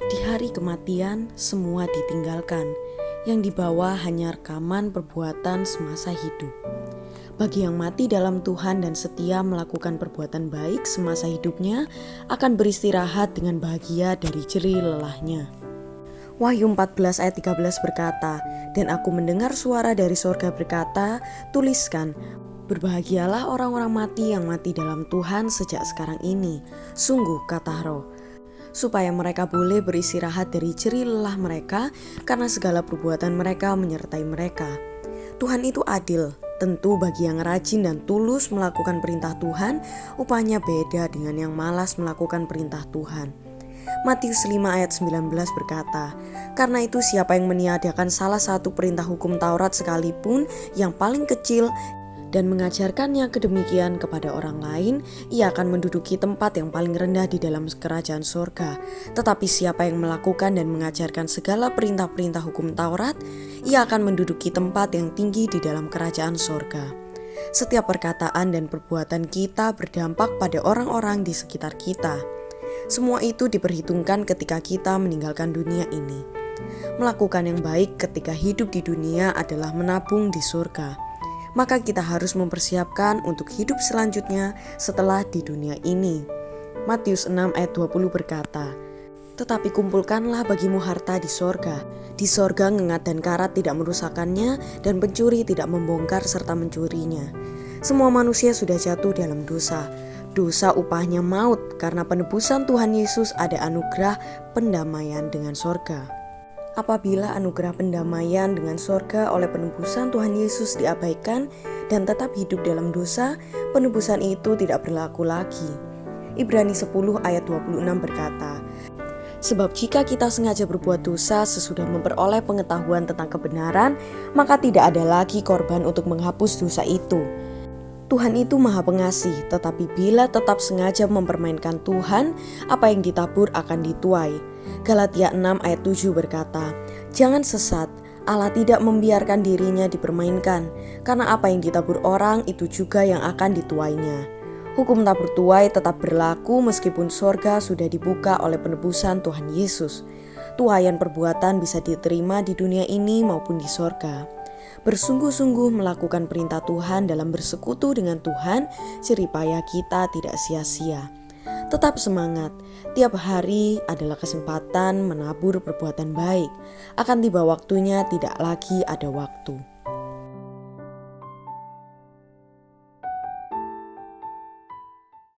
Di hari kematian, semua ditinggalkan. Yang dibawa hanya rekaman perbuatan semasa hidup. Bagi yang mati dalam Tuhan dan setia melakukan perbuatan baik semasa hidupnya, akan beristirahat dengan bahagia dari jerih lelahnya. Wahyu 14 ayat 13 berkata, "Dan aku mendengar suara dari sorga berkata, tuliskan, berbahagialah orang-orang mati yang mati dalam Tuhan sejak sekarang ini. Sungguh kata Roh, supaya mereka boleh beristirahat dari jerih lelah mereka karena segala perbuatan mereka menyertai mereka." Tuhan itu adil. Tentu bagi yang rajin dan tulus melakukan perintah Tuhan, upahnya beda dengan yang malas melakukan perintah Tuhan. Matius 5 ayat 19 berkata, "Karena itu siapa yang meniadakan salah satu perintah hukum Taurat sekalipun yang paling kecil dan mengajarkannya kedemikian kepada orang lain, ia akan menduduki tempat yang paling rendah di dalam kerajaan surga. Tetapi siapa yang melakukan dan mengajarkan segala perintah-perintah hukum Taurat, ia akan menduduki tempat yang tinggi di dalam kerajaan surga." Setiap perkataan dan perbuatan kita berdampak pada orang-orang di sekitar kita. Semua itu diperhitungkan ketika kita meninggalkan dunia ini. Melakukan yang baik ketika hidup di dunia adalah menabung di surga. Maka kita harus mempersiapkan untuk hidup selanjutnya setelah di dunia ini. Matius 6 ayat 20 berkata, "Tetapi kumpulkanlah bagimu harta di sorga. Di sorga ngengat dan karat tidak merusakkannya, dan pencuri tidak membongkar serta mencurinya." Semua manusia sudah jatuh dalam dosa. Dosa upahnya maut, karena penebusan Tuhan Yesus ada anugerah pendamaian dengan sorga. Apabila anugerah pendamaian dengan sorga oleh penebusan Tuhan Yesus diabaikan dan tetap hidup dalam dosa, penebusan itu tidak berlaku lagi. Ibrani 10 ayat 26 berkata, "Sebab jika kita sengaja berbuat dosa sesudah memperoleh pengetahuan tentang kebenaran, maka tidak ada lagi korban untuk menghapus dosa itu." Tuhan itu Maha Pengasih, tetapi bila tetap sengaja mempermainkan Tuhan, apa yang ditabur akan dituai. Galatia 6 ayat 7 berkata, "Jangan sesat, Allah tidak membiarkan dirinya dipermainkan, karena apa yang ditabur orang itu juga yang akan dituainya." Hukum tabur tuai tetap berlaku meskipun sorga sudah dibuka oleh penebusan Tuhan Yesus. Tuaian perbuatan bisa diterima di dunia ini maupun di sorga. Bersungguh-sungguh melakukan perintah Tuhan dalam bersekutu dengan Tuhan, jerih payah kita tidak sia-sia. Tetap semangat, tiap hari adalah kesempatan menabur perbuatan baik. Akan tiba waktunya tidak lagi ada waktu.